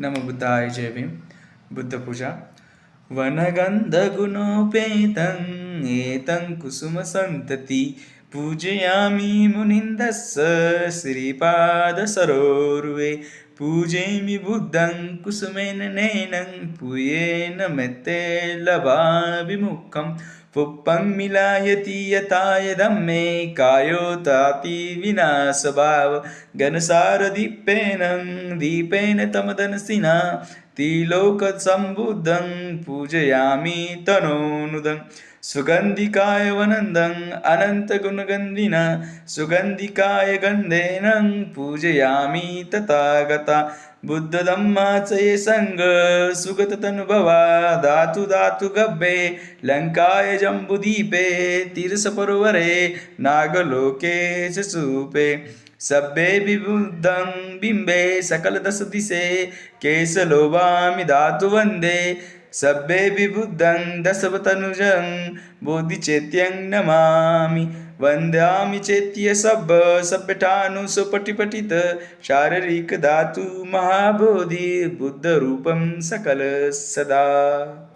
नमो बुद्धाय जय भीम. बुद्धपूजा. वनगन्धगुणोपेतं एतं कुसुमसन्तति पूजयामि मुनिन्दस्य श्रीपादसरोरुहे. पूजयामि बुद्धं कुसुमेन नयनं पूयेन मेत्ते लभाभिमुखं पुप्पं मिलायति यथाय धम्मे कायोताति विनाशभाव घनसारदीपेन दीपेन तमदनसिना तिलोकसम्बुद्धं पूजयामि तनोनुदं सुगन्धिकाय वनन्दं अनन्तगुणगन्धिना सुगन्धिकाय गन्धेन पूजयामि तथागता बुद्धधम्माच ये संग सुगततनुभवा धातु धातु गब्बे लङ्काय जम्बुदीपे तीर्षपरोवरे नागलोके च सूपे सब्बे विबुद्धं बिम्बे सकलदश दिशे केशलोभामि धातु वन्दे सब्बे विबुद्धं दशवतनुजं बोधिचैत्यं नमामि वन्द्यामि चैत्य सभ्यठानुसुपटिपठित शारीरिक धातु महाबोधि बुद्धरूपं सकल सदा.